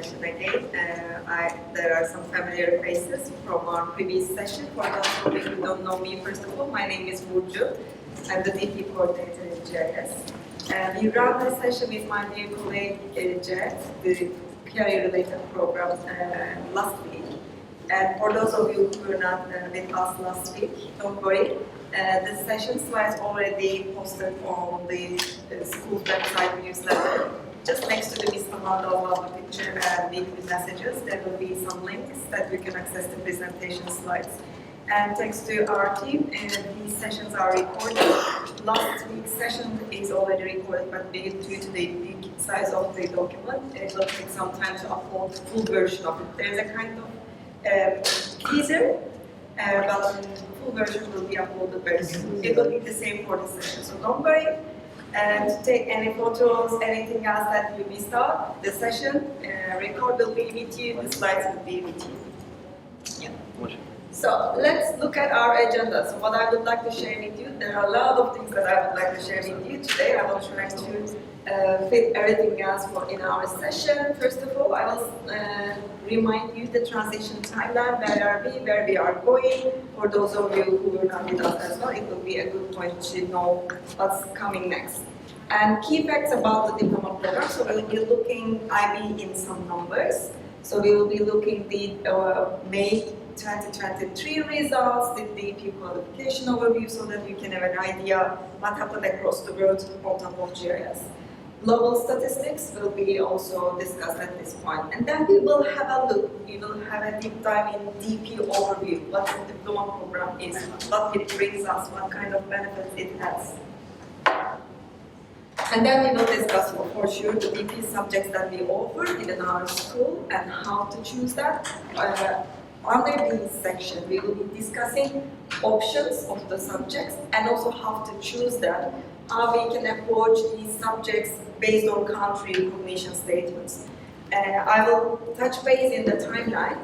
session again. There are some familiar faces from our previous session. For those of you who don't know me, first of all, my name is Burcu. I'm the DP coordinator in GIS. We ran this session with my dear colleague Jet, the career-related program, last week. And for those of you who were not with us last week, don't worry. The session slides already posted on the school website newsletter. Just next to the Mr. Mandal's picture and weekly messages, there will be some links that you can access the presentation slides. And thanks to our team, these sessions are recorded. Last week's session is already recorded, but due to the big size of the document, it will take some time to upload the full version of it. There's a kind of teaser, but the full version will be uploaded very soon. It will be the same for this session, so don't worry. And to take any photos, anything else that you missed out, the session record will be with you, the slides will be with you. Yeah. So let's look at our agenda. So what I would like to share with you, there are a lot of things that I would like to share with you today. I will try to fit everything else in our session. First of all, I will remind you the transition timeline, where we are going. For those of you who were not with us as well, it will be a good point to know what's coming next. And key facts about the diploma program. So we will be looking IB in some numbers. So we will be looking the May 2023 results, the DP qualification overview, so that you can have an idea what happened across the world on top of GIS. Global statistics will be also discussed at this point. And then we will have a look, we will have a deep dive in DP overview, what the diploma program is, what it brings us, what kind of benefits it has. And then we will discuss for sure the DP subjects that we offer within our school and how to choose that. Under this section, we will be discussing options of the subjects and also how to choose them, how we can approach these subjects based on country recognition statements. I will touch base in the timeline.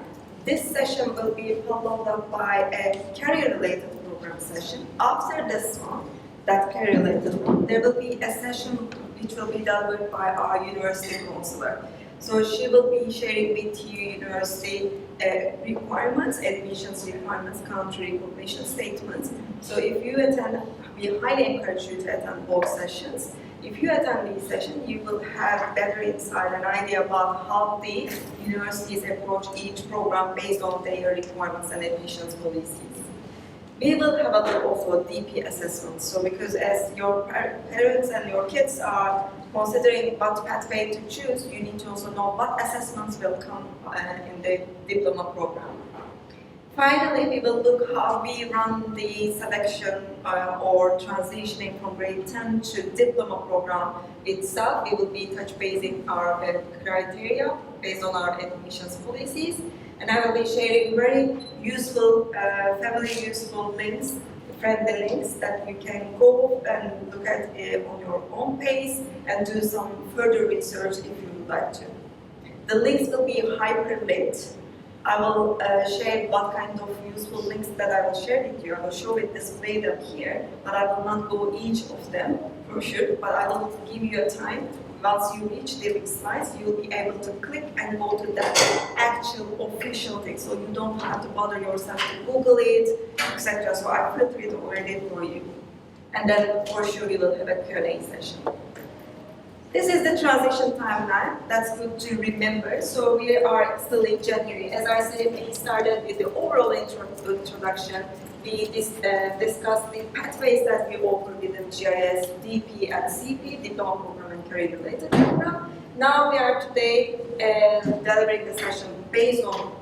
This session will be followed up by a career-related program session. After this one, that career-related one, there will be a session which will be delivered by our university counselor. So she will be sharing with you university requirements, admissions requirements, country recognition statements. So if you attend, we highly encourage you to attend both sessions. If you attend these sessions, you will have better insight and idea about how the universities approach each program based on their requirements and admissions policies. We will have a look also DP assessments. So because as your parents and your kids are considering what pathway to choose, you need to also know what assessments will come in the diploma program. Finally, we will look how we run the selection or transitioning from grade 10 to diploma program itself. We will be touch basing our criteria based on our admissions policies. And I will be sharing very useful, family useful links, friendly links that you can go and look at on your own pace and do some further research if you would like to. The links will be hyperlinked. I will share what kind of useful links that I will share with you. I will show it displayed up here, but I will not go each of them for sure, but I will give you a time. Once you reach the link slides, you will be able to click and go to that actual official thing, so you don't have to bother yourself to Google it, etc. So I filtered it already for you. And then for sure we will have a Q&A session. This is the transition timeline. That's good to remember. So we are still in January. As I said, we started with the overall introduction. We discussed the pathways that we offer within GIS, DP, and CP, Diploma Program and Career-Related Program. Now we are today delivering the session based on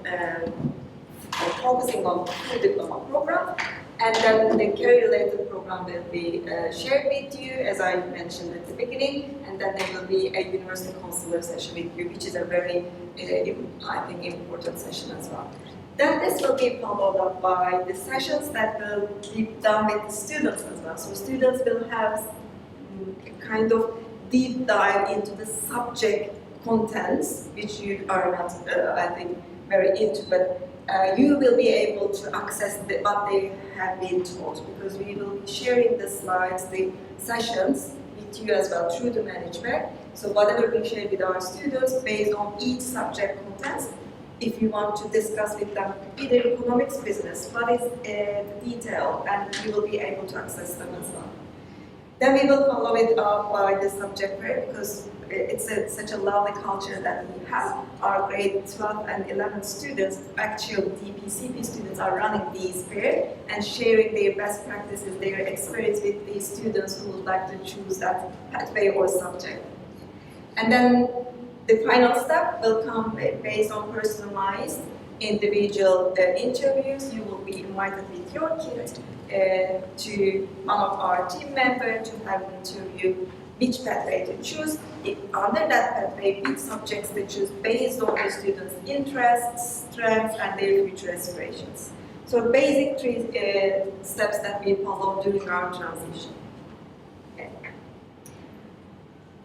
focusing on the Diploma Program, and then the Career-Related Program will be shared with you, as I mentioned at the beginning, and then there will be a University Counselor session with you, which is a very, I think, important session as well. Then this will be followed up by the sessions that will be done with the students as well. So students will have a kind of deep dive into the subject contents, which you are not, I think, very into, but you will be able to access what they have been taught, because we will be sharing the slides, the sessions with you as well through the management. So whatever we share with our students based on each subject contents, if you want to discuss with them either economics, business, what is the detail, and you will be able to access them as well. Then we will follow it up by the subject fair because it's such a lovely culture that we have. Our grade 12 and 11 students, actual DPCP students, are running these fairs and sharing their best practices, their experience with these students who would like to choose that pathway or subject. And then the final step will come based on personalized individual interviews. You will be invited with your kid to one of our team members to have an interview which pathway to choose. Under that pathway, which subjects to choose based on the students' interests, strengths, and their future aspirations. So basic three steps that we follow during our transition. Okay.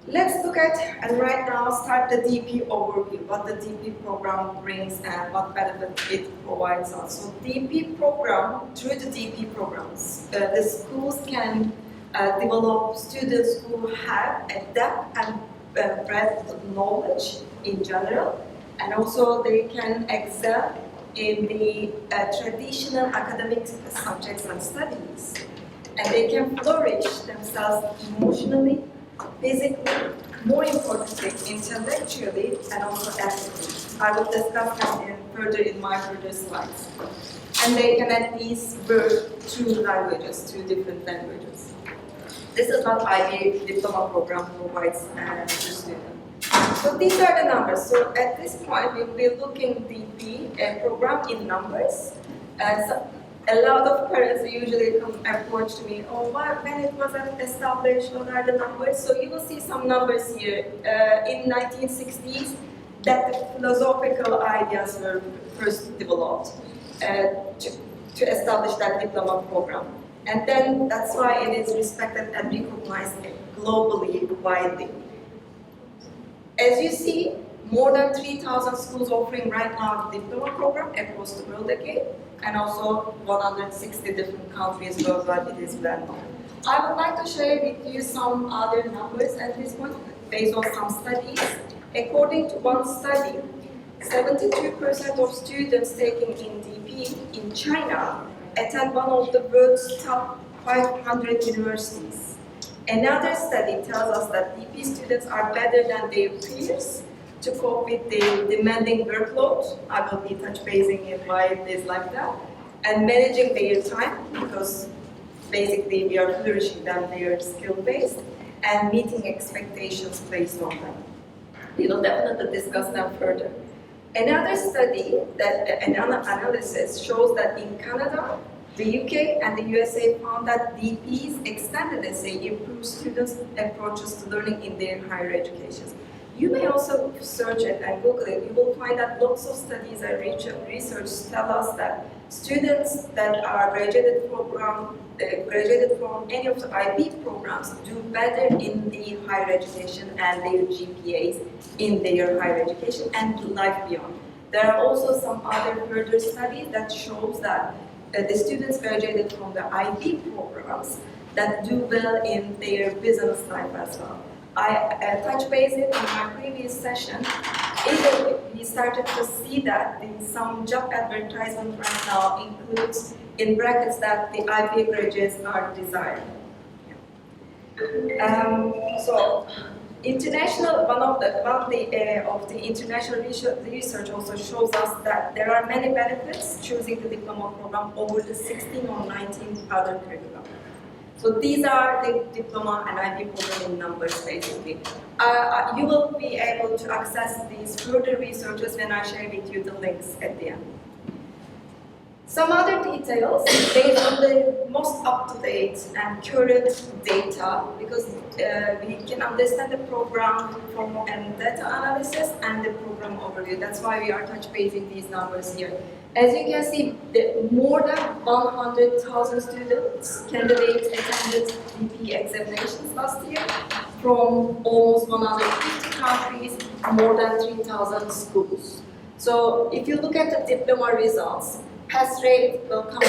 Let's look at, and right now start the DP overview, what the DP program brings and what benefit it provides us. So DP program, through the DP programs, the schools can develop students who have a depth and breadth of knowledge in general, and also they can excel in the traditional academic subjects and studies, and they can flourish themselves emotionally, physically, more importantly, intellectually, and also ethically. I will discuss that further in my further slides. And they can at least work two languages, two different languages. This is what IB Diploma program provides to students. So these are the numbers. So at this point, we will be looking DP program in numbers. So a lot of parents usually approach to me, oh, when it was established, what are the numbers? So you will see some numbers here. In 1960s, that the philosophical ideas were first developed to establish that diploma program. And then that's why it is respected and recognized globally, widely. As you see, more than 3,000 schools offering right now the diploma program across the world again, and also 160 different countries worldwide. It is well known. I would like to share with you some other numbers at this point based on some studies. According to one study, 72% of students taking in DP in China attend one of the world's top 500 universities. Another study tells us that DP students are better than their peers to cope with the demanding workload. I will be touch basing in why it is like that, and managing their time, because basically we are flourishing them, they are skill-based, and meeting expectations placed on them. We will definitely discuss them further. Another study, analysis shows that in Canada, the UK and the USA found that DP's extended essay improves students' approaches to learning in their higher education. You may also search it and Google it. You will find that lots of studies and research tell us that students that are graduated from any of the IB programs do better in the higher education and their GPAs in their higher education and life beyond. There are also some other further studies that shows that the students graduated from the IB programs that do well in their business life as well. I touched base it in my previous session. We started to see that some job advertisement right now includes in brackets that the IB graduates are desired. So, international one of the international research also shows us that there are many benefits choosing the diploma program over the 16 or 19 other curricula. So these are the diploma and IB program in numbers, basically. You will be able to access these further researches when I share with you the links at the end. Some other details based on the most up-to-date and current data, because we can understand the program from data analysis and the program overview. That's why we are touch basing these numbers here. As you can see, more than 100,000 students, candidates attended DP examinations last year from almost 150 countries, more than 3,000 schools. So if you look at the diploma results, pass rate will come to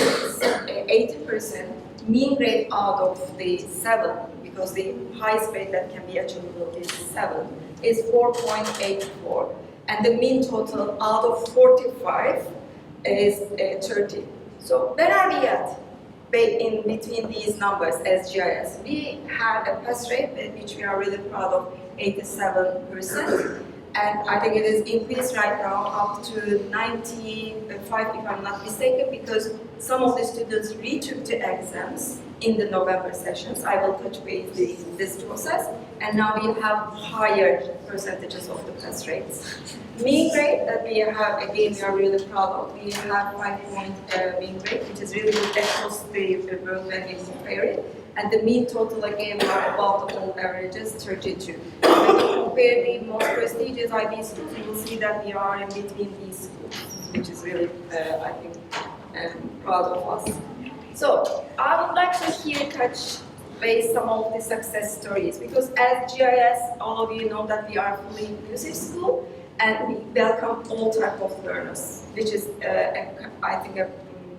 80%, mean grade out of the 7, because the highest grade that can be achievable is 7, is 4.84. And the mean total out of 45 is 30. So where are we at in between these numbers as GIS? We have a pass rate which we are really proud of, 87%. And I think it is increased right now up to 95, if I'm not mistaken, because some of the students retook the exams in the November sessions. I will touch base in this process. And now we have higher percentages of the pass rates. Mean grade that we have, again, we are really proud of. We have 5-point mean grade, which is really good across the world when we compare it. And the mean total, again, are above the all averages, 32. When you compare the most prestigious IB schools, you will see that we are in between these schools, which is really, I think, proud of us. So, I would like to here touch base some of the success stories, because as GIS, all of you know that we are a fully inclusive school, and we welcome all type of learners, which is, I think, a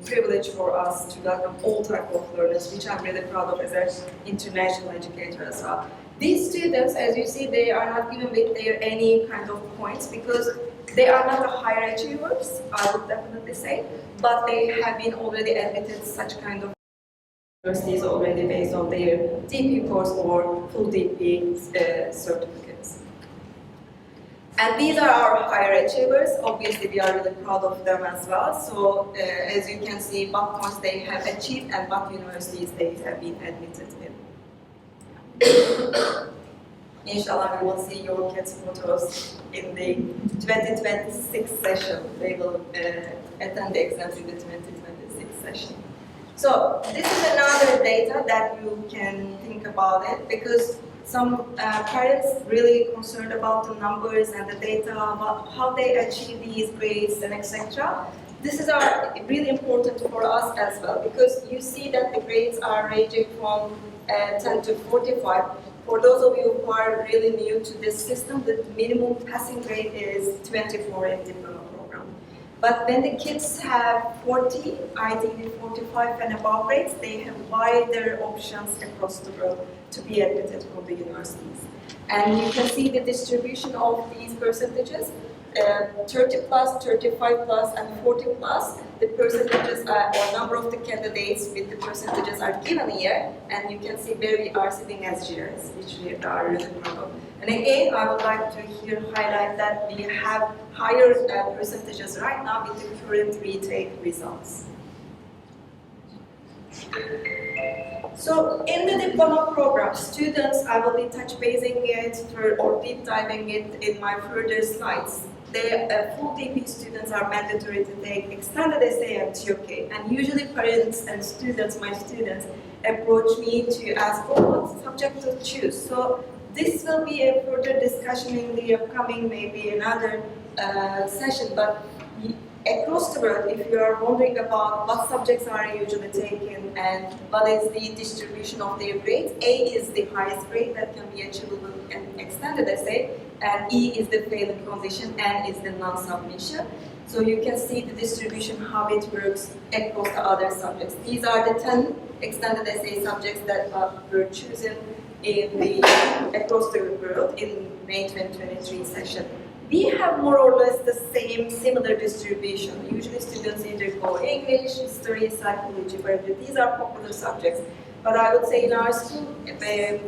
privilege for us to welcome all type of learners, which I'm really proud of as an international educator as well. These students, as you see, they are not given with their any kind of points because they are not the higher achievers, I would definitely say, but they have been already admitted such kind of universities already based on their DP course or full DP certificates. And these are our higher achievers. Obviously, we are really proud of them as well. So, as you can see, what course they have achieved and what universities they have been admitted in. Inshallah, we will see your kids' photos in the 2026 session. They will attend the exams in the 2026 session. So, this is another data that you can think about it, because some parents really concerned about the numbers and the data, about how they achieve these grades and etc. This is really important for us as well, because you see that the grades are ranging from 10 to 45. For those of you who are really new to this system, the minimum passing grade is 24 in Diploma program. But when the kids have 40, ideally 45 and above grades, they have wider options across the world to be admitted from the universities. And you can see the distribution of these percentages, 30 plus, 35 plus, and 40 plus. The percentages or number of the candidates with the percentages are given here, and you can see where we are sitting as GIS, which we are really proud of. And again, I would like to here highlight that we have higher percentages right now with the current retake results. So, in the Diploma program, students, I will be touch basing it or deep diving it in my further slides. The full DP students are mandatory to take extended essay and TOK, and usually parents and students, my students, approach me to ask, oh, what subject to choose? So this will be a further discussion in the upcoming, maybe another session, but across the world, if you are wondering about what subjects are usually taken and what is the distribution of their grades, A is the highest grade that can be achievable in extended essay, and E is the failing condition, N is the non-submission. So you can see the distribution, how it works across the other subjects. These are the 10 extended essay subjects that were chosen across the world in May 2023 session. We have more or less the same, similar distribution. Usually students either go English, history, psychology, biology. These are popular subjects. But I would say in our school,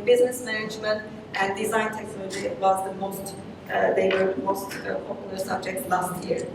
business management and design technology was the most, they were the most popular subjects last year.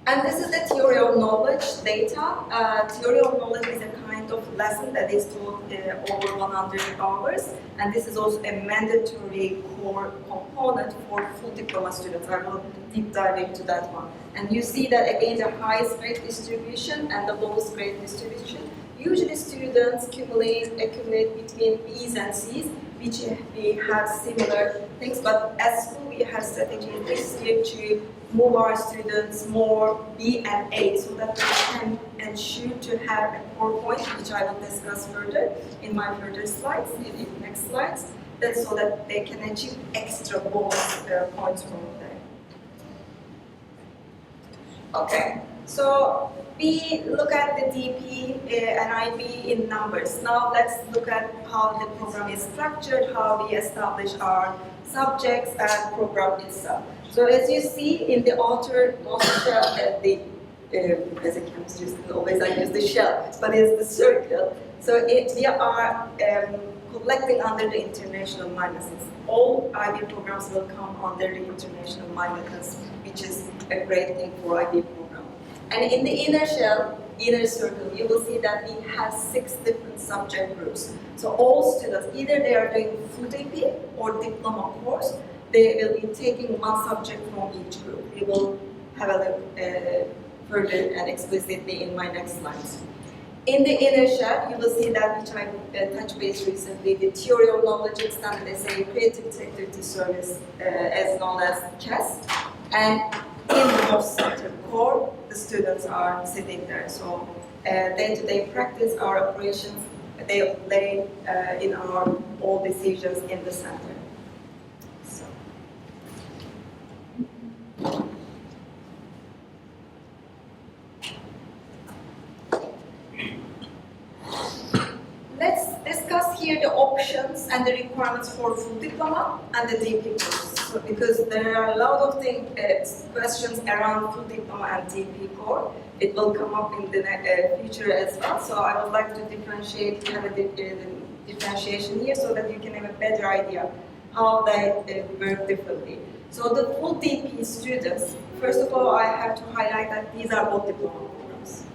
And this is the theory of knowledge data. Theory of knowledge is a kind of lesson that is taught over 100 hours, and this is also a mandatory core component for full diploma students. I will deep dive into that one. And you see that again, the highest grade distribution and the lowest grade distribution. Usually students accumulate between B's and C's, which we have similar things, but as school we have strategies this year to move our students more B and A, so that we can ensure to have a core point, which I will discuss further in my further slides, in the next slides, so that they can achieve extra bonus points from there. Okay, So we look at the DP and IB in numbers. Now let's look at how the program is structured, how we establish our subjects and program itself. So as you see in the outermost shell, as a chemistry student, always I use the shell, but it's the circle. So we are collecting under the international minuses. All IB programs will come under the international minuses, which is a great thing for IB program. And in the inner shell, inner circle, you will see that we have 6 different subject groups. So all students, either they are doing full DP or diploma course, they will be taking one subject from each group. We will have a look further and explicitly in my next slides. In the inner shell, you will see that, which I touched base recently, the theory of knowledge extended essay, creative activity service, as known as CAS. And in the most center core, the students are sitting there. So day-to-day practice, our operations, they lay in our all decisions in the center. So. Let's discuss here the options and the requirements for full diploma and the DP course. So, because there are a lot of questions around full diploma and DP core. It will come up in the future as well. So I would like to differentiate, have a differentiation here so that you can have a better idea how they work differently. So the full DP students, first of all, I have to highlight that these are all diploma programs.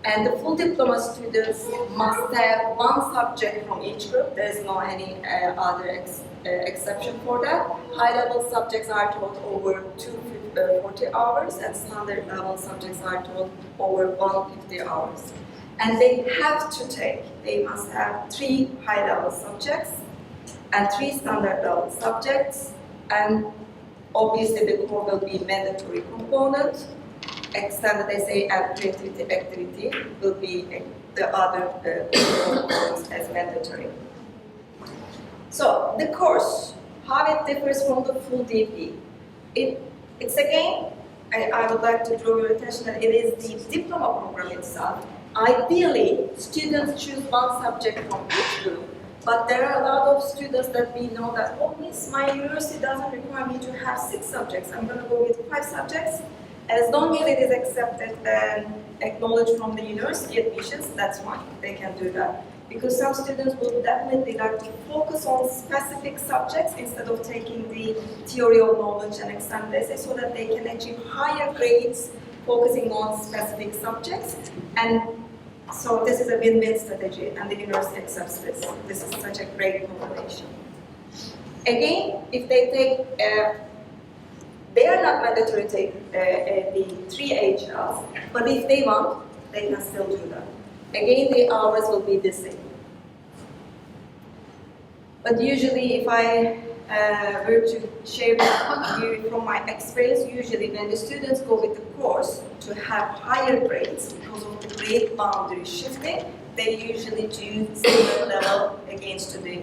And the full diploma students must have one subject from each group. There is no any other exception for that. High-level subjects are taught over 240 hours, and standard-level subjects are taught over 150 hours. And they have to take, they must have 3 high-level subjects and 3 standard-level subjects, and obviously the core will be mandatory component. Extended essay and creativity activity will be the other components as mandatory. So the course, how it differs from the full DP. It's again, I would like to draw your attention that it is the diploma program itself. Ideally, students choose one subject from each group, but there are a lot of students that we know that, oh miss, my university doesn't require me to have 6 subjects. I'm going to go with 5 subjects. As long as it is accepted and acknowledged from the university admissions, that's fine, they can do that. Because some students will definitely like to focus on specific subjects instead of taking the theory of knowledge and extended essay, so that they can achieve higher grades focusing on specific subjects. And so this is a win-win strategy, and the university accepts this. This is such a great combination. Again, if they take they are not mandatory to take the 3 HLs, but if they want, they can still do that. Again, the hours will be the same. But usually, if I were to share with you from my experience, usually when the students go with the course to have higher grades because of the grade boundary shifting, they usually do similar level against the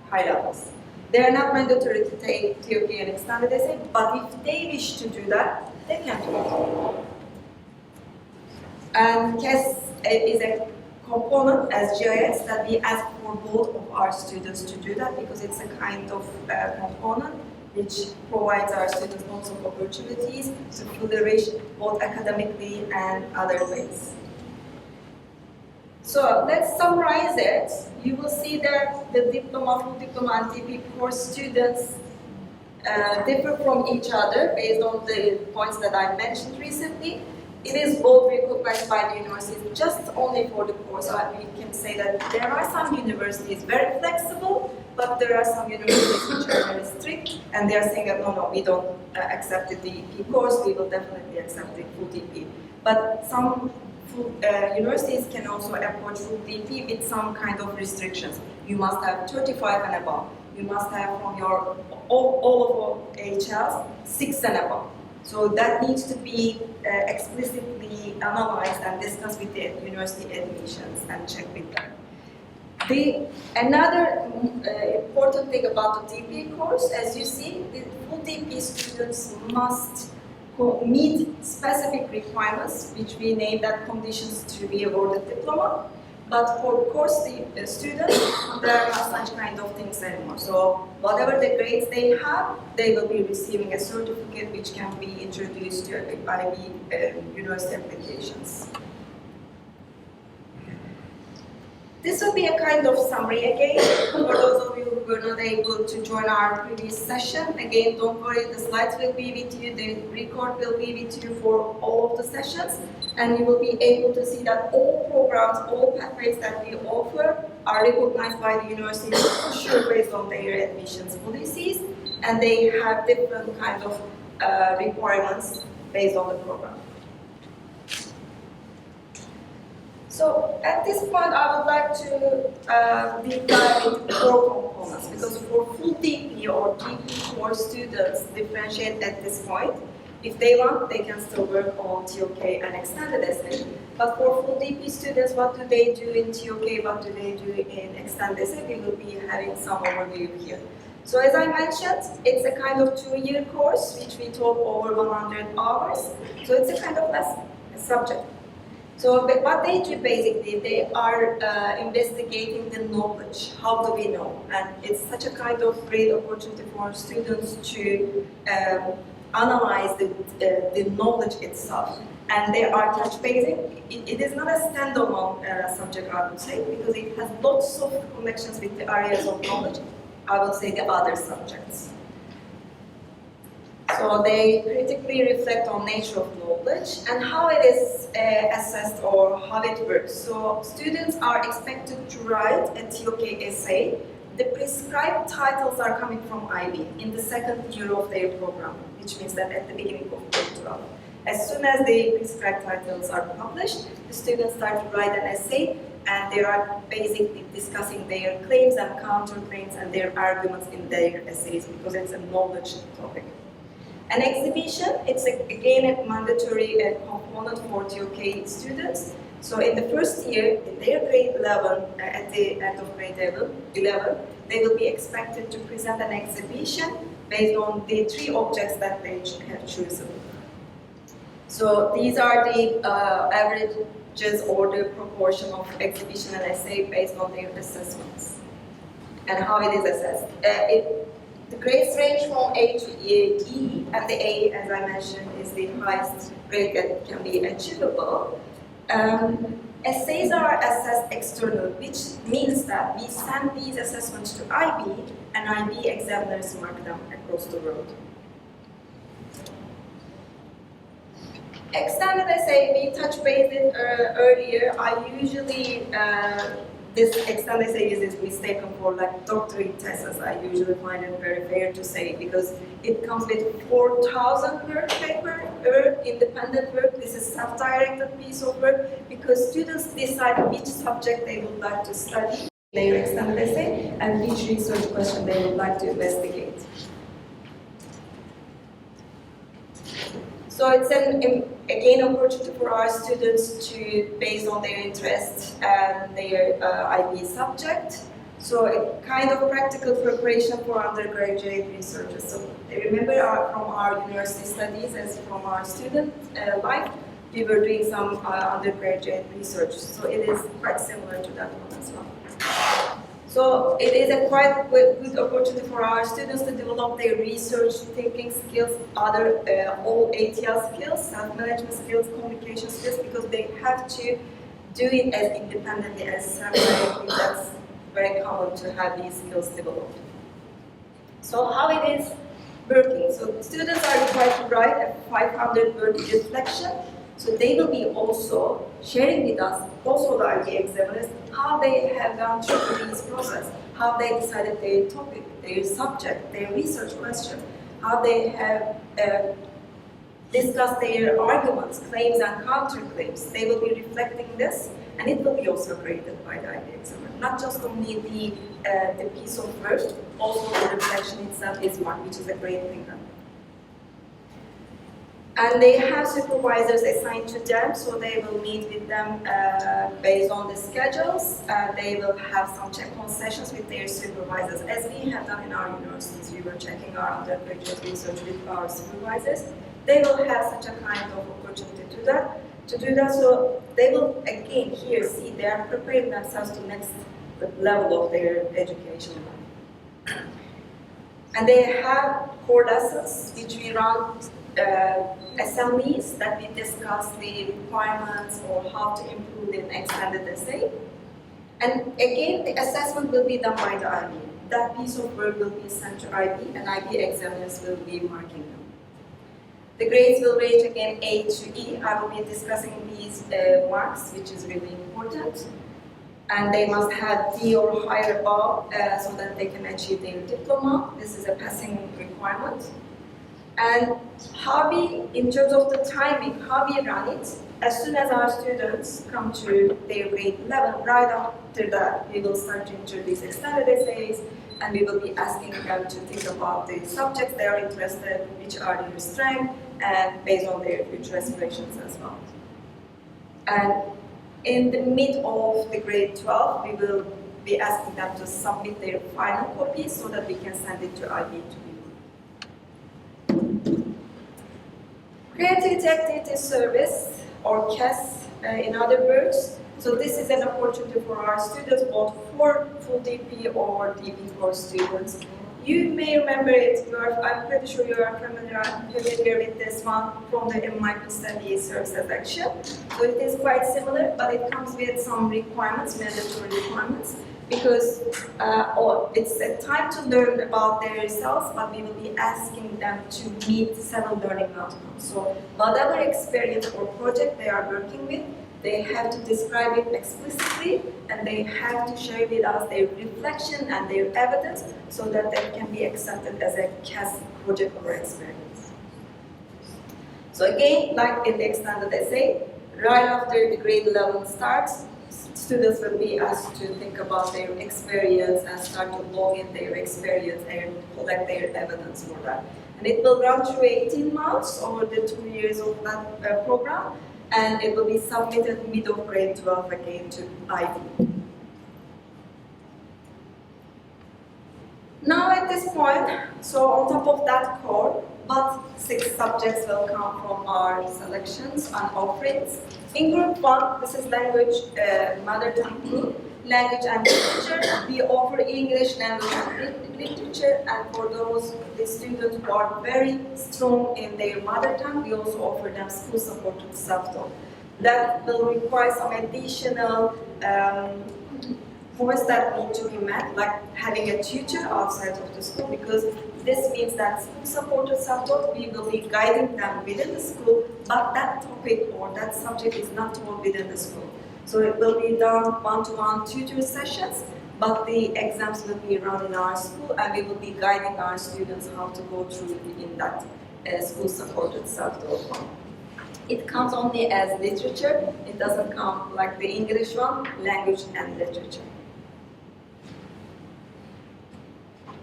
high levels. They are not mandatory to take TOK and extended essay, but if they wish to do that, they can do it. And CAS is a component as GIS that we ask for both of our students to do that, because it's a kind of component which provides our students lots of opportunities to flourish both academically and other ways. So let's summarize it. You will see that the diploma, full diploma, and DP course students differ from each other based on the points that I mentioned recently. It is both recognized by the universities just only for the course. We can say that there are some universities very flexible, but there are some universities which are very strict, and they are saying that no, we don't accept the DP course, we will definitely accept the full DP. But some universities can also approach full DP with some kind of restrictions. You must have 35 and above. You must have from your all of your HLs 6 and above. So that needs to be explicitly analyzed and discussed with the university admissions and checked with them. Another important thing about the DP course, as you see, the full DP students must meet specific requirements, which we name that conditions to be awarded diploma. But for course students, there are not such kind of things anymore. So whatever the grades they have, they will be receiving a certificate which can be introduced to IB university applications. This will be a kind of summary again. For those of you who were not able to join our previous session, again, don't worry, the slides will be with you, the record will be with you for all of the sessions, and you will be able to see that all programs, all pathways that we offer are recognized by the university for sure based on their admissions policies, and they have different kind of requirements based on the program. So at this point, I would like to deep dive into core components, because for full DP or DP core students differentiate at this point. If they want, they can still work on TOK and extended essay. But for full DP students, what do they do in TOK, what do they do in extended essay? We will be having some overview here. So as I mentioned, it's a kind of 2-year course, which we taught over 100 hours. So it's a kind of lesson, a subject. So what they do basically, they are investigating the knowledge. How do we know? And it's such a kind of great opportunity for students to analyze the knowledge itself. And they are touch basing. It is not a standalone subject, I would say, because it has lots of connections with the areas of knowledge. I would say the other subjects. So they critically reflect on nature of knowledge and how it is assessed or how it works. So students are expected to write a TOK essay. The prescribed titles are coming from IB in the second year of their program, which means that at the beginning of grade 12. As soon as the prescribed titles are published, the students start to write an essay, and they are basically discussing their claims and counterclaims and their arguments in their essays, because it's a knowledge topic. An exhibition, it's again a mandatory component for TOK students. So in the first year, in their grade 11, at the end of grade 11, they will be expected to present an exhibition based on the 3 objects that they have chosen. So these are the averages or the proportion of exhibition and essay based on their assessments and how it is assessed. The grades range from A to E, and the A, as I mentioned, is the highest grade that can be achievable. Essays are assessed external, which means that we send these assessments to IB, and IB examiners mark them across the world. Extended essay, we touched base it earlier. I usually this extended essay is mistaken for like doctorate thesis. I usually find it very fair to say, because it comes with 4,000 word paper, independent work. This is self-directed piece of work, because students decide which subject they would like to study, their extended essay, and which research question they would like to investigate. So it's again opportunity for our students to, based on their interest and their IB subject, so a kind of practical preparation for undergraduate researchers. So remember from our university studies, as from our student life, we were doing some undergraduate research. So it is quite similar to that one as well. So it is a quite good opportunity for our students to develop their research thinking skills, all ATL skills, self-management skills, communication skills, because they have to do it as independently as self-directly. That's very common to have these skills developed. So how it is working? So students are required to write a 500-word reflection. So they will be also sharing with us, also the IB examiners, how they have gone through this process, how they decided their topic, their subject, their research question, how they have discussed their arguments, claims and counterclaims. They will be reflecting this, and it will be also graded by the IB examiner. Not just only the piece of work, also the reflection itself is marked, which is a great thing. And they have supervisors assigned to them, so they will meet with them based on the schedules. They will have some check-on sessions with their supervisors. As we have done in our universities, we were checking our undergraduate research with our supervisors. they will have such a kind of opportunity to do that. So they will again here see they are preparing themselves to next level of their education. And they have core lessons which we run assemblies that we discuss the requirements or how to improve in extended essay. And again, the assessment will be done by the IB. That piece of work will be sent to IB, and IB examiners will be marking them. The grades will range again A to E. I will be discussing these marks, which is really important. And they must have D or higher above so that they can achieve their diploma. This is a passing requirement. And how we, in terms of the timing, how we run it, as soon as our students come to their grade 11, right after that, we will start to introduce extended essays, and we will be asking them to think about the subjects they are interested, which are their strengths, and based on their future aspirations as well. And in the mid of the grade 12, we will be asking them to submit their final copies so that we can send it to IB to be. Creativity Activity Service, or CAS in other words. So this is an opportunity for our students, both for full DP or DP course students. You may remember it, I'm pretty sure you are familiar with this one from the MIP study services action. So it is quite similar, but it comes with some requirements, mandatory requirements, because it's a time to learn about their results, but we will be asking them to meet several learning outcomes. So whatever experience or project they are working with, they have to describe it explicitly, and they have to share with us their reflection and their evidence so that they can be accepted as a CAS project or experience. So again, like in the extended essay, right after the grade 11 starts, students will be asked to think about their experience and start to log in their experience and collect their evidence for that. And it will run through 18 months over the 2 years of that program, and it will be submitted mid of grade 12 again to IB. Now at this point, so on top of that core, but 6 subjects will come from our selections and offerings. In group 1, this is language, mother tongue group, language and literature. We offer English, language and literature, and for those the students who are very strong in their mother tongue, we also offer them school supported self-taught. That will require some additional points that need to be met, like having a tutor outside of the school, because this means that school-supported self-taught, we will be guiding them within the school, but that topic or that subject is not taught within the school. So it will be done one-to-one tutor sessions, but the exams will be run in our school, and we will be guiding our students how to go through in that school-supported self-taught one. It comes only as literature, it doesn't come like the English one, language and literature.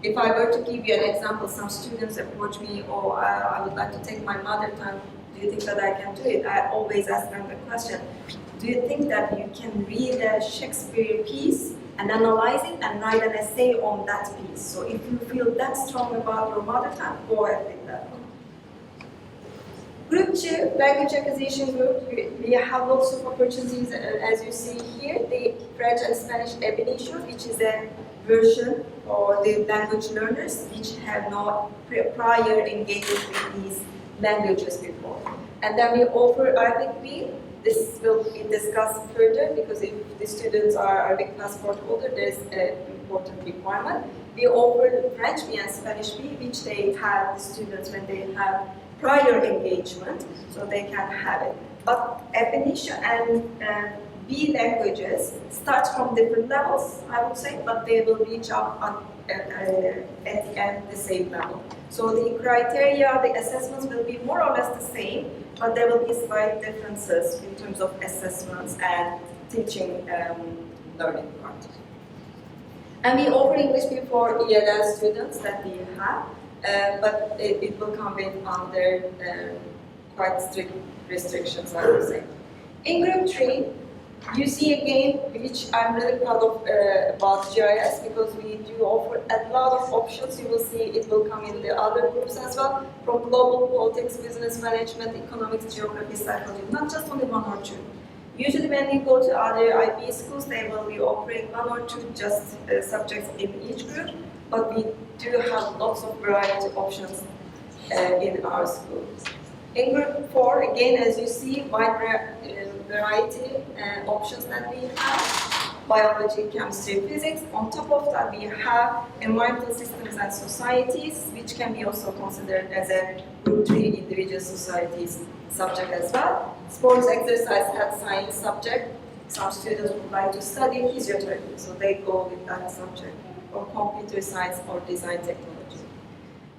If I were to give you an example, some students approach me, oh, I would like to take my mother tongue, do you think that I can do it? I always ask them the question, do you think that you can read a Shakespeare piece and analyze it and write an essay on that piece? So if you feel that strong about your mother tongue, go ahead with that one. Group 2, language acquisition group, we have lots of opportunities as you see here. The French and Spanish ab initio, which is a version for the language learners which have no prior engagement with these languages before. And then we offer Arabic B. This will be discussed further because if the students are Arabic passport holder, there's an important requirement. We offer French B and Spanish B, which they have the students when they have prior engagement, so they can have it. But ab initio and B languages start from different levels, I would say, but they will reach up at the end the same level. So the criteria, the assessments will be more or less the same, but there will be slight differences in terms of assessments and teaching learning part. And we offer English before ELL students that we have, but it will come in under quite strict restrictions, I would say. In group 3, You see again, which I'm really proud of about GIS, because we do offer a lot of options. You will see it will come in the other groups as well, from global politics, business management, economics, geography, psychology, not just only one or two. Usually when you go to other IB schools, they will be offering one or two just subjects in each group, but we do have lots of variety options in our schools. In group 4, again, as you see, wide variety options that we have: biology, chemistry, physics. On top of that, we have environmental systems and societies, which can be also considered as a group 3 individual societies subject as well. Sports, exercise, health science subject. Some students would like to study physiotherapy, so they go with that subject, or computer science or design technology.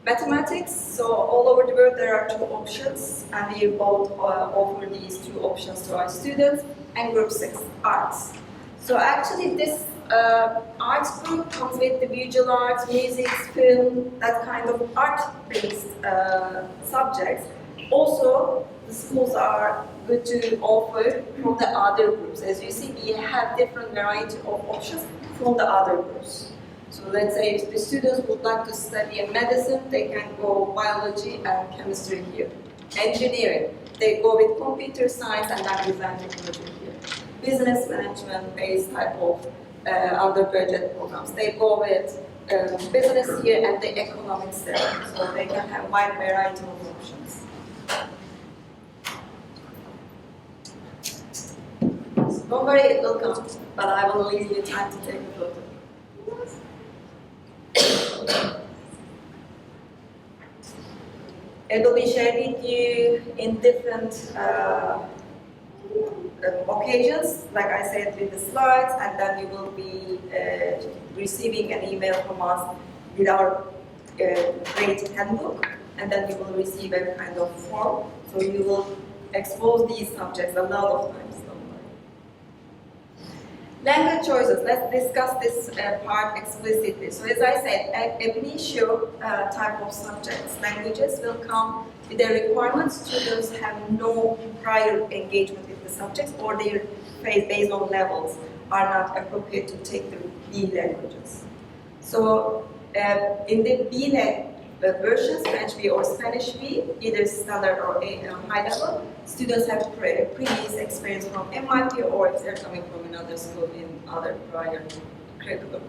Mathematics, so all over the world there are 2 options, and we both offer these 2 options to our students. And group 6, arts. So actually this arts group comes with the visual arts, music, film, that kind of art-based subjects. Also, the schools are good to offer from the other groups. As you see, we have different variety of options from the other groups. So let's say if the students would like to study medicine, they can go biology and chemistry here. Engineering, they go with computer science and then design technology here. Business management based type of undergraduate programs, they go with business here and the economics there. So they can have wide variety of options. So don't worry, it will come, but I will leave you time to take a photo. It will be shared with you in different occasions, like I said, with the slides, and then you will be receiving an email from us with our grade handbook, and then you will receive a kind of form, so you will expose these subjects a lot of times. Language choices, let's discuss this part explicitly. So as I said, ab initio type of subjects, languages will come with the requirements. Students have no prior engagement with the subjects, or their based on levels are not appropriate to take the B languages. So in the B versions, French B or Spanish B, either standard or high level, students have previous experience from MIT, or if they're coming from another school in other prior curriculum.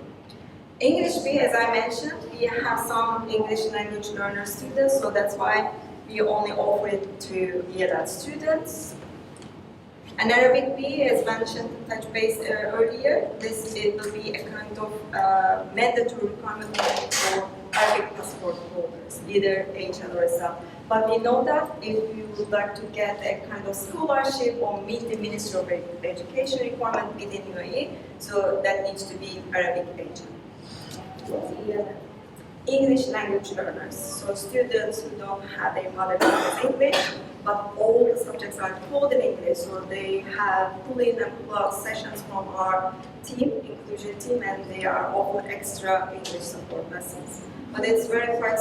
English B, as I mentioned, we have some English language learner students, so that's why we only offer it to ELL students. And Arabic B, as mentioned, touch base earlier, it will be a kind of mandatory requirement for Arabic passport holders, either HL or SL. But we know that if you would like to get a kind of scholarship or meet the Ministry of Education requirement within UAE, so that needs to be Arabic HL. English language learners, so students who don't have a mother tongue as English, but all the subjects are taught in English, so they have pull-in and pull-out sessions from our team, inclusion team, and they are offered extra English support lessons. But it's very quite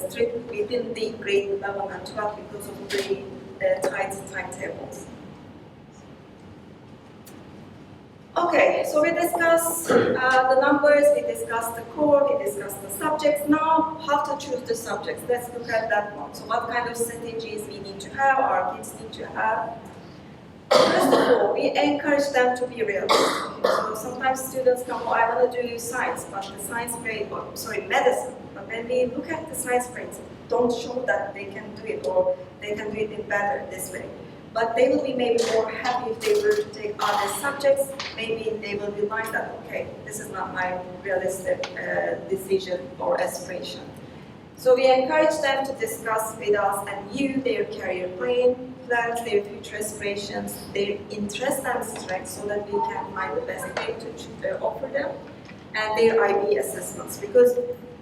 strict within the grade 11 and 12 because of the tight timetables. Okay, so we discussed the numbers, we discussed the core, we discussed the subjects. Now, how to choose the subjects? Let's look at that one. So what kind of strategies we need to have, our kids need to have. First of all, we encourage them to be realistic. So sometimes students come, oh, I want to do science, but the science grade, medicine. But when we look at the science grades, don't show that they can do it, or they can do it better this way. But they will be maybe more happy if they were to take other subjects. Maybe they will realize that, okay, this is not my realistic decision or aspiration. So we encourage them to discuss with us and you their career plans, their future aspirations, their interests and strengths, so that we can find the best way to offer them, and their IB assessments. Because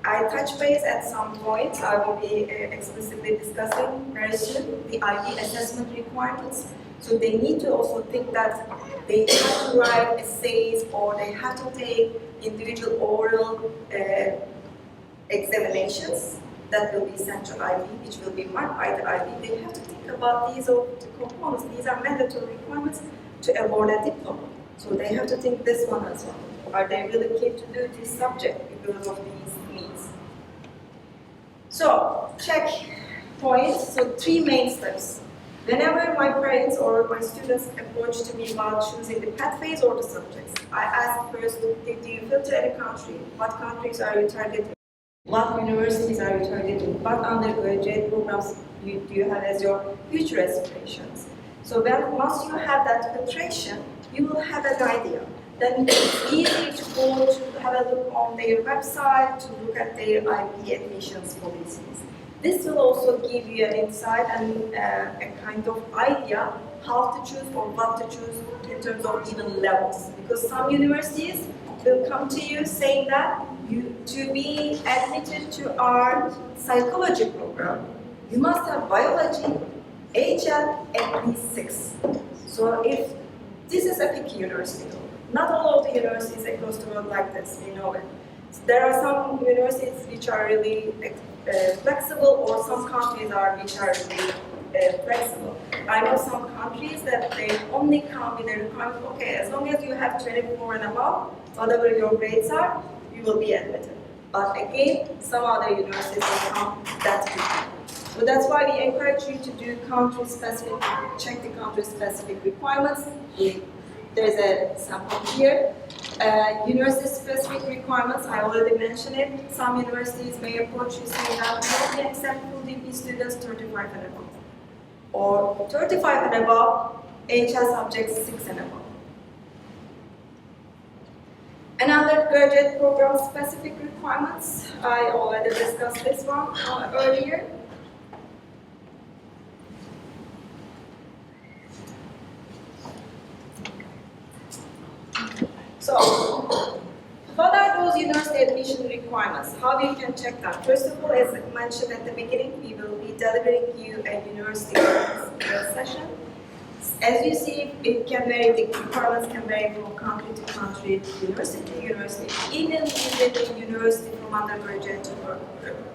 I touch base at some point, I will be explicitly discussing very soon the IB assessment requirements. So they need to also think that they have to write essays, or they have to take individual oral examinations that will be sent to IB, which will be marked by the IB. They have to think about these components. These are mandatory requirements to award a diploma. So they have to think this one as well. Are they really keen to do this subject because of these needs? So, check points. So 3 main steps. Whenever my parents or my students approach to me while choosing the pathways or the subjects, I ask first, do you filter any country? What countries are you targeting? What universities are you targeting? What undergraduate programs do you have as your future aspirations? So once you have that filtration, you will have an idea. Then it's easy to go to have a look on their website, to look at their IB admissions policies. This will also give you an insight and a kind of idea how to choose or what to choose in terms of even levels. Because some universities will come to you saying that to be admitted to our psychology program, you must have biology, HL at least 6. So if this is a picky university, not all of the universities across the world like this, we know it. So there are some universities which are really flexible, or some countries which are really flexible. I know some countries that they only come with a requirement, okay, as long as you have 24 and above, whatever your grades are, you will be admitted. But again, some other universities will come that quickly. So that's why we encourage you to do country-specific, check the country-specific requirements. There's a sample here. University-specific requirements, I already mentioned it. Some universities may approach you saying that we only accept full DP students 35 and above. Or 35 and above, HL subjects 6 and above. Another graduate program specific requirements, I already discussed this one earlier. So, what are those university admission requirements? How you can check that? First of all, as I mentioned at the beginning, we will be delivering you a university session. As you see, it can vary, the requirements can vary from country to country, university to university, even within the university from undergraduate to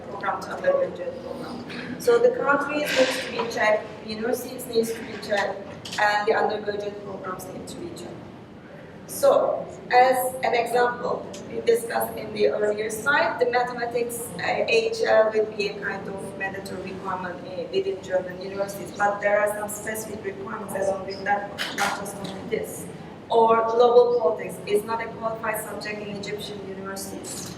program to undergraduate program. So the countries need to be checked, the universities need to be checked, and the undergraduate programs need to be checked. So, as an example, we discussed in the earlier slide, the mathematics HL will be a kind of mandatory requirement within German universities, but there are some specific requirements along with that, not just only this. Or global politics is not a qualified subject in Egyptian universities.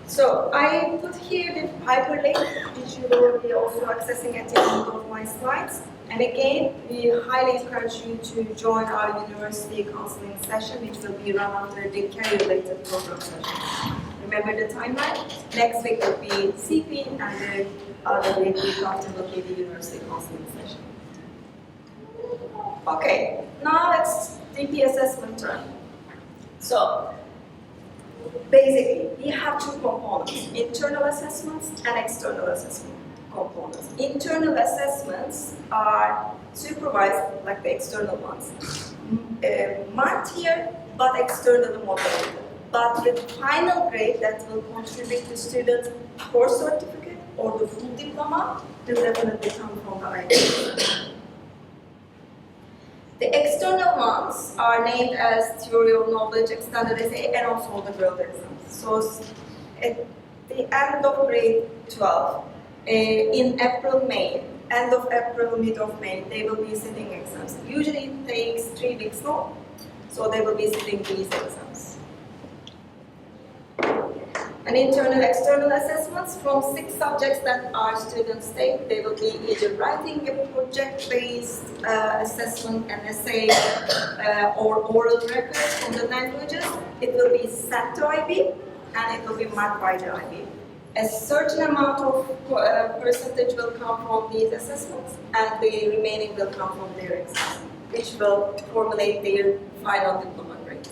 So, I put here the hyperlink, which you will be also accessing at the end of my slides. And again, we highly encourage you to join our university counseling session, which will be run under the career-related program session. Remember the timeline? Next week will be CP, and the other week after will be the university counseling session. Okay, now it's DP assessment turn. So, basically, we have 2 components, internal assessments and external assessment components. Internal assessments are supervised like the external ones. Marked here, but externally moderated. But the final grade that will contribute to students' course certificate or the full diploma will definitely come from the IBDP. The external ones are named as Theory of Knowledge, Extended Essay, and also the World Exams. So at the end of grade 12, in April, May, end of April, mid of May, they will be sitting exams. Usually it takes 3 weeks long, so they will be sitting these exams. And internal, external assessments from 6 subjects that our students take, they will be either writing a project-based assessment, an essay, or oral records from the languages. It will be sent to IB, and it will be marked by the IB. A certain amount of percentage will come from these assessments, and the remaining will come from their exams, which will formulate their final diploma grades.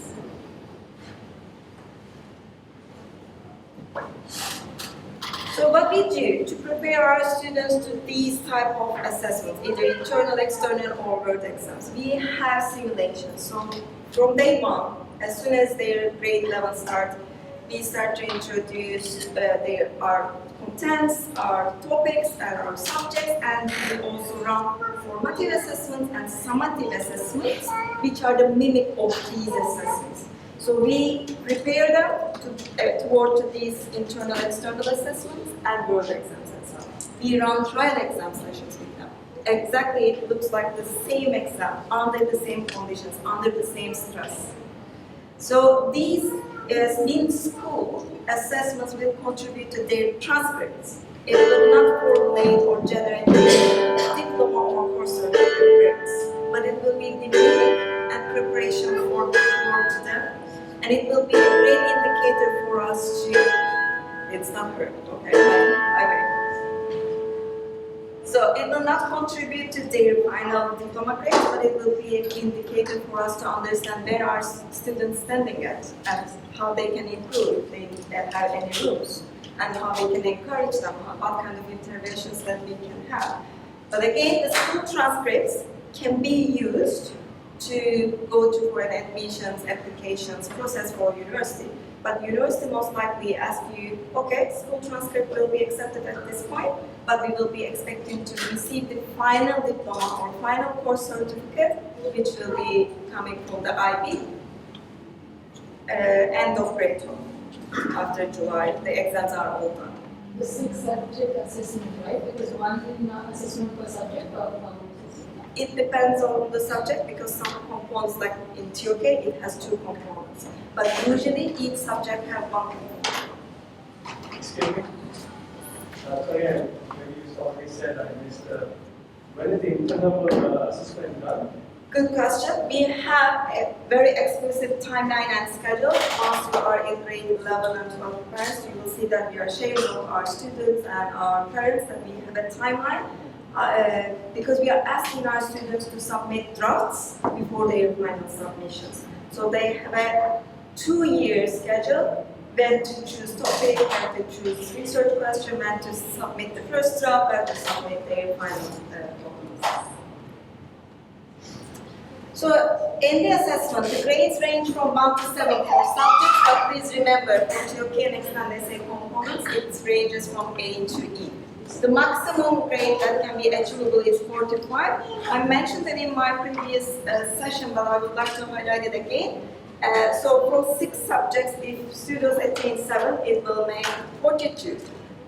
So what we do to prepare our students to these type of assessments, either internal, external, or word exams, we have simulations. So from day 1, as soon as their grade level starts, we start to introduce our contents, our topics, and our subjects, and we also run formative assessments and summative assessments, which are the mimic of these assessments. So we prepare them toward these internal, external assessments and word exams as well. We run trial exam sessions with them. Exactly, it looks like the same exam, under the same conditions, under the same stress. So these in school, assessments will contribute to their transcripts. It will not formulate or generate diploma or course certificate grades, but it will be the mimic and preparation for them. And it will be a great indicator for us to, it's not heard, okay, I will. So it will not contribute to their final diploma grades, but it will be an indicator for us to understand where our students standing at and how they can improve if they have any rules, and how we can encourage them, what kind of interventions that we can have. But again, the school transcripts can be used to go to for an admissions applications process for university. But university most likely ask you, okay, school transcript will be accepted at this point, but we will be expecting to receive the final diploma or final course certificate, which will be coming from the IB, end of grade 2. After July, the exams are all done. The 6-subject assessment, right? Because one assessment per subject or one? It depends on the subject, because some components, like in TOK, it has 2 components. But usually each subject has 1 component. Excuse me? Sorry, maybe you already said I missed. When is the internal assessment done? Good question. We have a very explicit timeline and schedule. Once you are in grade 11 and 12 parents, you will see that we are sharing with our students and our parents that we have a timeline. Because we are asking our students to submit drafts before their final submissions. So they have a 2-year schedule, when to choose topic, when to choose research question, when to submit the first draft, when to submit their final documents. So in the assessment, the grades range from 1 to 7 for subjects, but please remember, for TOK and extended essay components, it ranges from A to E. The maximum grade that can be achievable is 45. I mentioned it in my previous session, but I would like to highlight it again. So from 6 subjects, if students attain 7, it will make 42.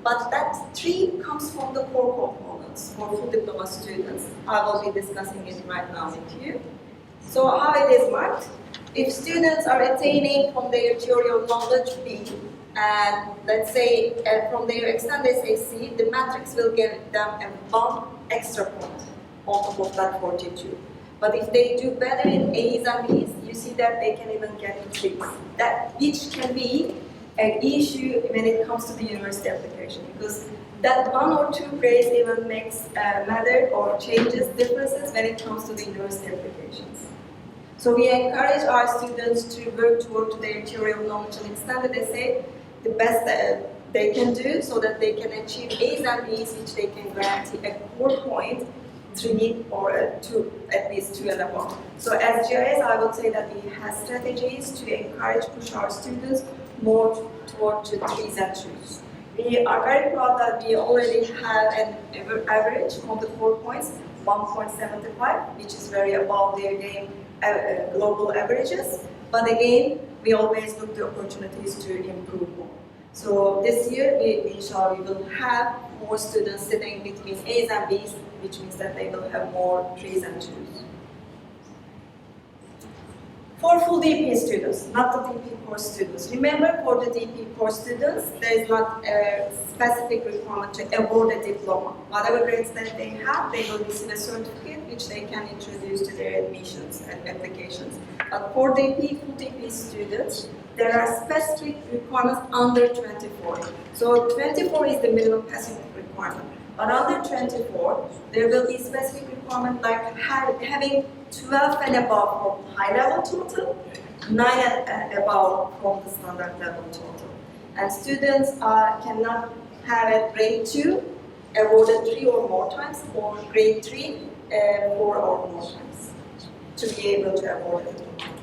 But that 3 comes from the core components for full diploma students. I will be discussing it right now with you. So how it is marked? If students are attaining from their theory of knowledge B, and let's say from their extended SAC, the matrix will give them a 1 extra point on top of that 42. But if they do better in A's and B's, you see that they can even get 6. That which can be an issue when it comes to the university application, because that 1 or 2 grades even makes matter or changes differences when it comes to the university applications. So we encourage our students to work toward their theory of knowledge and extended essay the best they can do, so that they can achieve A's and B's, which they can guarantee a 4.3 or 2, at least 2 and above. So as GIS, I would say that we have strategies to encourage, push our students more toward 3s and 2s. We are very proud that we already have an average on the 4 points, 1.75, which is very above their game global averages. But again, we always look the opportunities to improve more. So this year, inshallah, we will have more students sitting between A's and B's, which means that they will have more 3s and 2s. For full DP students, not the DP course students. Remember, for the DP course students, there is not a specific requirement to award a diploma. Whatever grades that they have, they will receive a certificate which they can introduce to their admissions and applications. But for DP, full DP students, there are specific requirements under 24. So 24 is the minimum passing requirement. But under 24, there will be specific requirement like having 12 and above from high level total, 9 and above from the standard level total. And students cannot have a grade 2 awarded 3 or more times, or grade 3 4 or more times to be able to award it,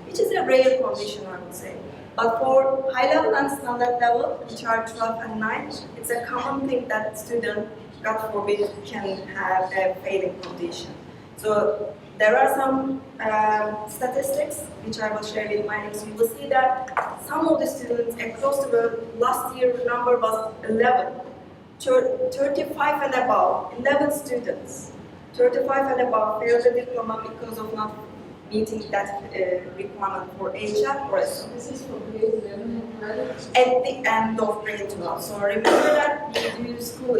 which is a rare condition, I would say. But for high level and standard level, which are 12 and 9, it's a common thing that student, God forbid, can have a failing condition. So there are some statistics which I will share with my next. You will see that some of the students across the world, last year the number was 11. 35 and above, 11 students. 35 and above failed the diploma because of not meeting that requirement for HF or SO. This is for grade 11 and 12. At the end of grade 12. So remember that we do school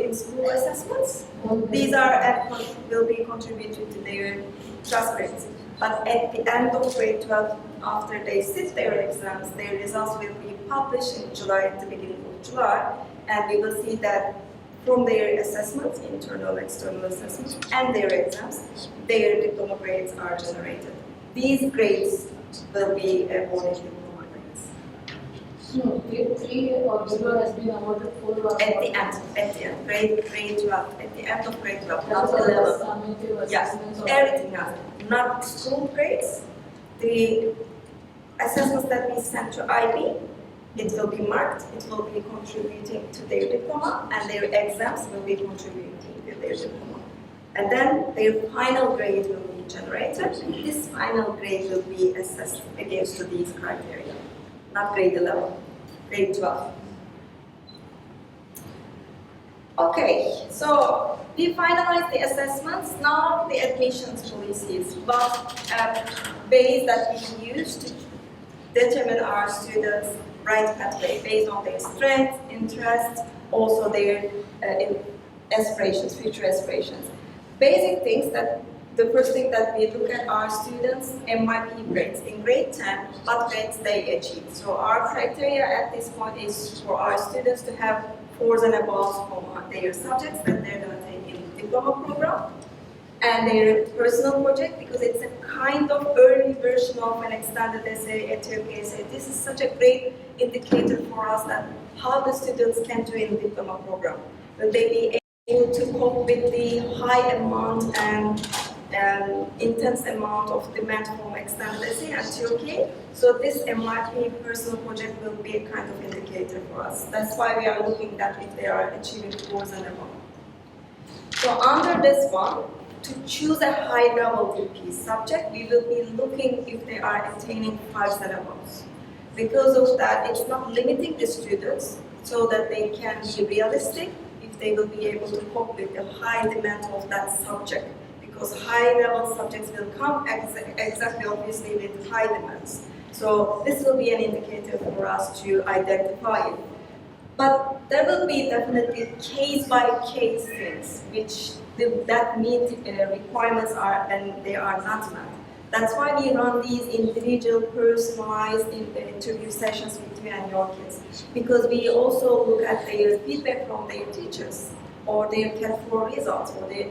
assessments. These are will be contributed to their transcripts. But at the end of grade 12, after they sit their exams, their results will be published in July, at the beginning of July, and we will see that from their assessments, internal, external assessments, and their exams, their diploma grades are generated. These grades will be awarded diploma grades. No, grade 3 or below has been awarded 4 or At the end, grade 12, at the end of grade 12, not That's 11. summative Yes, assessments or everything else, not school grades. The assessments that we send to IB, it will be marked, it will be contributing to their diploma, and their exams will be contributing to their diploma. And then their final grade will be generated. This final grade will be assessed against these criteria, not grade 11, grade 12. Okay, so we finalized the assessments. Now the admissions policies, what ways that we use to determine our students' right pathway based on their strengths, interests, also their aspirations, future aspirations. Basic things that the first thing that we look at are students' MIP grades. In grade 10, what grades they achieve. So our criteria at this point is for our students to have 4s and above on their subjects that they're going to take in the diploma program, and their personal project, because it's a kind of early version of an extended essay, a Turkey essay. This is such a great indicator for us that how the students can do in the diploma program. Will they be able to cope with the high amount and intense amount of demand from extended essay and Turkey? So this MIP personal project will be a kind of indicator for us. That's why we are looking at if they are achieving 4s and above. So under this one, to choose a high-level DP subject, we will be looking if they are attaining 5s and above. Because of that, it's not limiting the students so that they can be realistic if they will be able to cope with the high demand of that subject. Because high-level subjects will come exactly obviously with high demands. So this will be an indicator for us to identify it. But there will be definitely case-by-case things which that meet requirements are and they are not met. That's why we run these individual, personalized interview sessions with you and your kids, because we also look at their feedback from their teachers, or their CAT 4 results, or their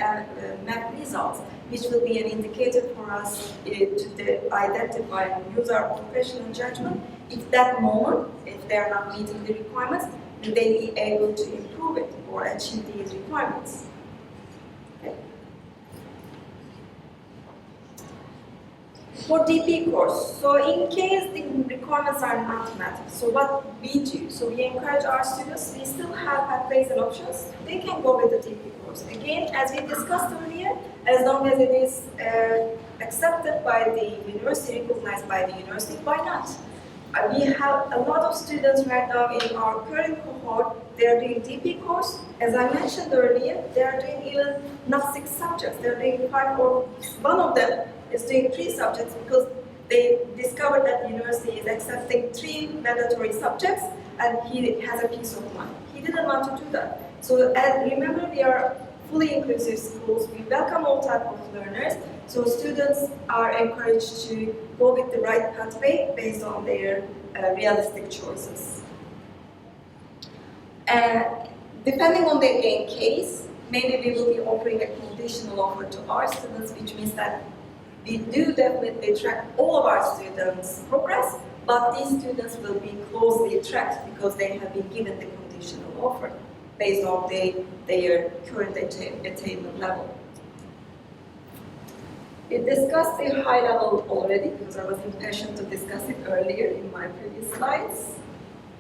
math results, which will be an indicator for us to identify and use our professional judgment. If that moment, if they are not meeting the requirements, will they be able to improve it or achieve these requirements? Okay. For DP course, so in case the requirements are not met, so what we do, so we encourage our students, we still have pathways and options, they can go with the DP course. Again, as we discussed earlier, as long as it is accepted by the university, recognized by the university, why not? We have a lot of students right now in our current cohort, they are doing DP course. As I mentioned earlier, they are doing even not 6 subjects, they are doing 5, or one of them is doing 3 subjects because they discovered that the university is accepting 3 mandatory subjects and he has a peace of mind. He didn't want to do that. So remember, we are fully inclusive schools, we welcome all types of learners. So students are encouraged to go with the right pathway based on their realistic choices. Depending on their case, maybe we will be offering a conditional offer to our students, which means that we do definitely track all of our students' progress, but these students will be closely tracked because they have been given the conditional offer based on their current attainment level. We discussed the high level already because I was impatient to discuss it earlier in my previous slides.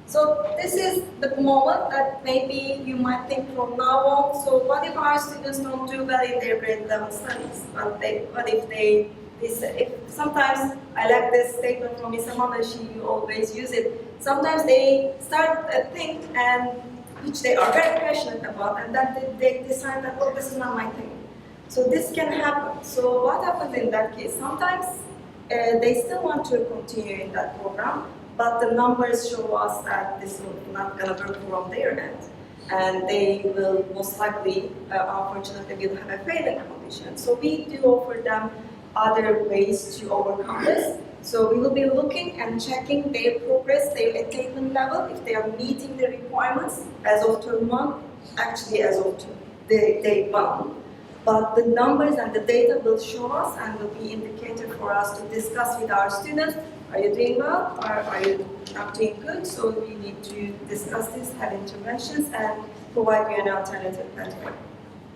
So this is the moment that maybe you might think from now on, so what if our students don't do well in their grade level studies? What if they, sometimes I like this statement from Miss Amanda, she always use it. Sometimes they start a thing and which they are very passionate about, and then they decide that, oh, this is not my thing. So this can happen. So what happens in that case? Sometimes they still want to continue in that program, but the numbers show us that this is not going to work from their end. And they will most likely, unfortunately, will have a failing condition. So we do offer them other ways to overcome this. So we will be looking and checking their progress, their attainment level, if they are meeting the requirements as of term 1, actually as of day 1. But the numbers and the data will show us and will be indicator for us to discuss with our students. Are you doing well or are you not doing good? So we need to discuss this, have interventions, and provide you an alternative pathway.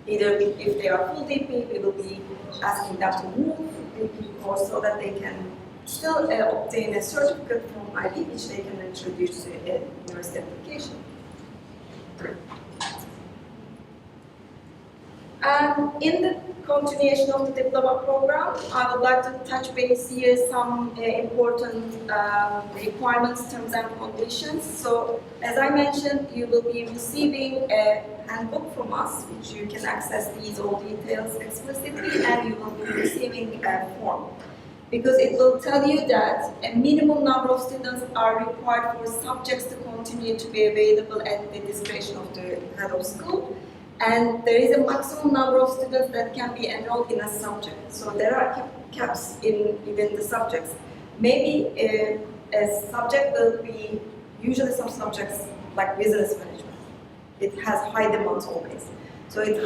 Either if they are full DP, we will be asking them to move DP course so that they can still obtain a certificate from IB, which they can introduce to a university application. In the continuation of the diploma program, I would like to touch base here some important requirements, terms and conditions. So, as I mentioned, you will be receiving a handbook from us, which you can access these all details explicitly, and you will be receiving a form. Because it will tell you that a minimum number of students are required for subjects to continue to be available at the discretion of the head of school. And there is a maximum number of students that can be enrolled in a subject. So there are caps within the subjects. Maybe a subject will be, usually some subjects like business management, it has high demands always. So it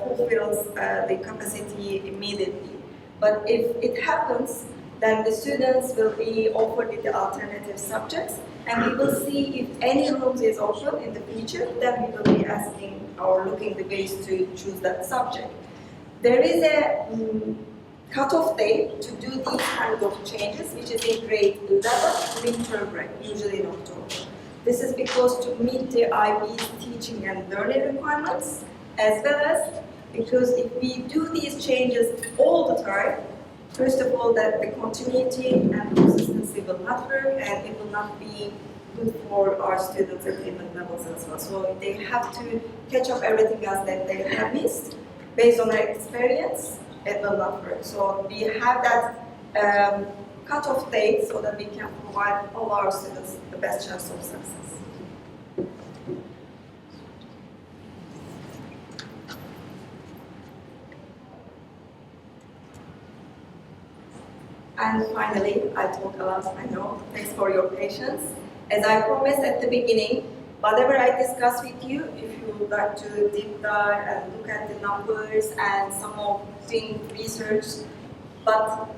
fulfills the capacity immediately. But if it happens, then the students will be offered with the alternative subjects, and we will see if any rooms is open in the future, then we will be asking or looking the ways to choose that subject. There is a cutoff date to do these kinds of changes, which is in grade 11, winter break, usually in October. This is because to meet the IB's teaching and learning requirements, as well as because if we do these changes all the time, first of all, that the continuity and consistency will not work, and it will not be good for our students' attainment levels as well. So they have to catch up everything else that they have missed. Based on their experience, it will not work. So we have that cutoff date so that we can provide all our students the best chance of success. And finally, I talk a lot, I know. Thanks for your patience. As I promised at the beginning, whatever I discuss with you, if you would like to deep dive and look at the numbers and some of doing research, but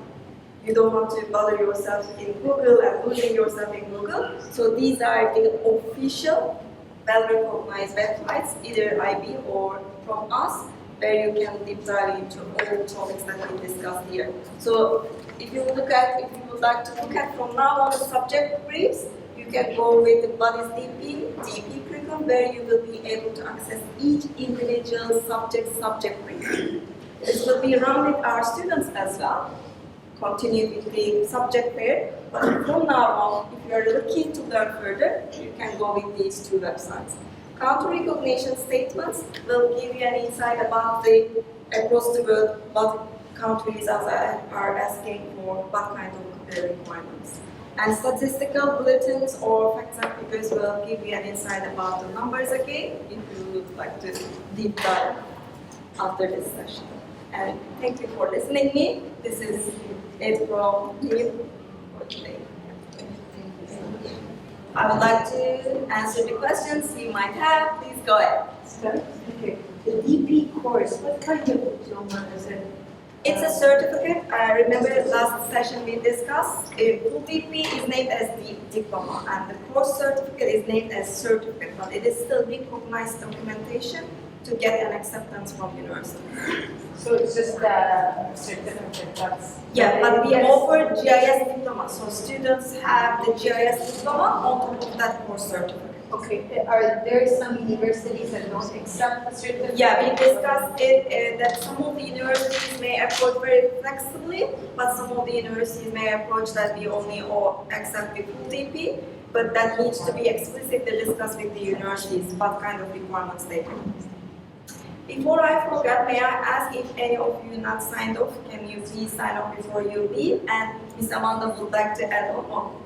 you don't want to bother yourself in Google and losing yourself in Google. So these are the official, well-recognized websites, either IB or from us, where you can deep dive into all topics that we discussed here. So if you would like to look at from now on the subject briefs, you can go with the What is DP curriculum, where you will be able to access each individual subject brief. This will be run with our students as well. Continue with the subject fair, but from now on, if you are looking to learn further, you can go with these two websites. Counter recognition statements will give you an insight about across the world what countries are asking for what kind of requirements. And statistical bulletins or facts and figures will give you an insight about the numbers again, if you would like to deep dive after this session. And thank you for listening to me. This is it from me for today. I would like to answer the questions you might have. Please go ahead. Okay. The DP course, what kind of diploma is it? It's a certificate. Remember last session we discussed, full DP is named as the diploma, and the course certificate is named as certificate, but it is still recognized documentation to get an acceptance from university. So So it's just a certificate, that's. Yeah, but we Yes. offer GIS diploma, so students have the GIS diploma on top of that course certificate. Okay, are there some universities that don't accept a certificate? Yeah, we discussed it, that some of the universities may approach very flexibly, but some of the universities may approach that we only accept the full DP, but that needs to be explicitly discussed with the universities, what kind of requirements they have. Before I forget, may I ask if any of you not signed off, can you please sign off before you leave? And Ms. Amanda would like to add on.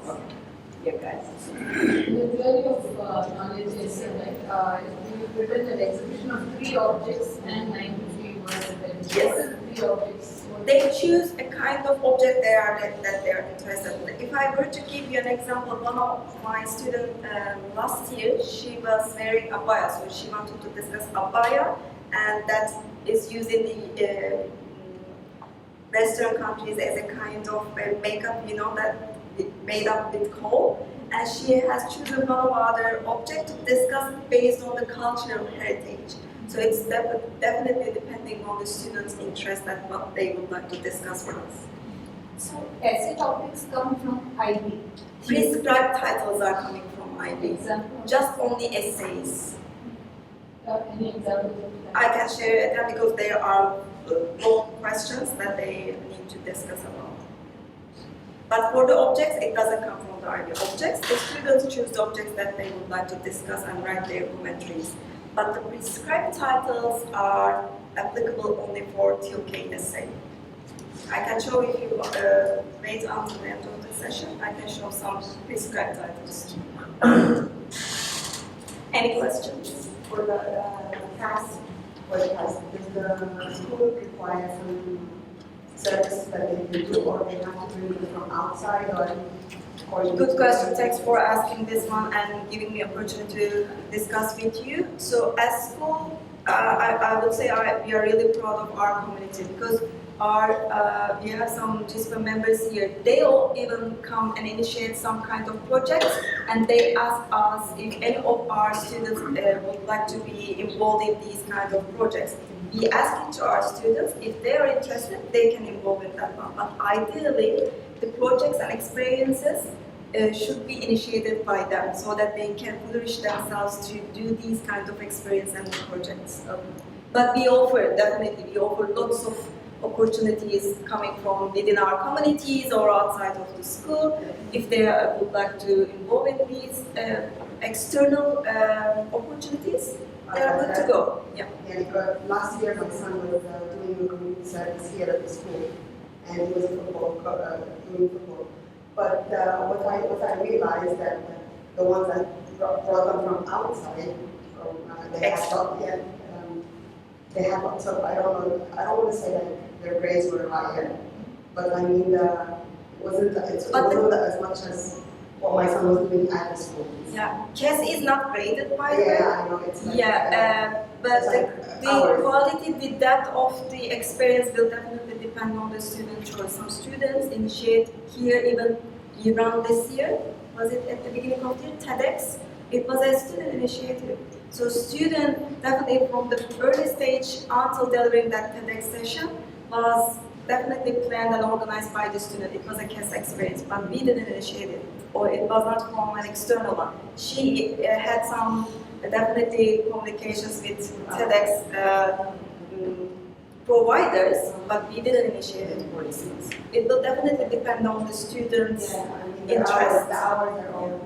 Yeah, guys. The theory of knowledge is like we written an exhibition of 3 objects and 93 words. Yes. What are the 3 objects? They choose a kind of object that they are interested in. If I were to give you an example, one of my students last year, she was wearing abaya, so she wanted to discuss abaya, and that is used in the Western countries as a kind of makeup, that made up with coal. And she has chosen one of other object to discuss based on the cultural heritage. So it's definitely depending on the students' interest and what they would like to discuss with us. So essay topics come from IB. Prescribed titles are coming from IB, Example? just only essays. Any examples of that? I can share them because there are long questions that they need to discuss about. But for the objects, it doesn't come from the IB objects. The students choose the objects that they would like to discuss and write their commentaries. But the prescribed titles are applicable only for TOK essay. I can show if you wait until the end of the session, I can show some prescribed titles. Any questions? For the CAS, does the school require some services that they can do, or they have to bring it from outside, or Good question. Thanks for asking this one and giving me opportunity to discuss with you. So as school, I would say we are really proud of our community because we have some GISPA members here. They all even come and initiate some kind of projects, and they ask us if any of our students would like to be involved in these kind of projects. We ask it to our students, if they are interested, they can involve in that one. But ideally, the projects and experiences should be initiated by them so that they can flourish themselves to do these kind of experience and projects. But we offer lots of opportunities coming from within our communities or outside of the school. If they would like to involve in these external opportunities, they are good to go. Yeah. Yeah, last year my son was doing community service here at the school, and he was doing football. But what I realized that the ones that brought them from outside, they have lots of, I don't want to say that their grades were higher, but I mean, it wasn't as much as what my son was doing at the school. Yeah, CAS is not graded by the way. Yeah, I know, it's like, But it's the hours. quality, the depth of the experience will definitely depend on the student choice. Some students initiate here, even around this year, was it at the beginning of the year, TEDx? It was a student initiative. So student, definitely from the early stage until delivering that TEDx session, was definitely planned and organized by the student. It was a CAS experience, but we didn't initiate it, or it was not from an external one. She had some definitely communications with TEDx providers, but we didn't initiate it, for instance. It will definitely depend on the students' the interest. hours are all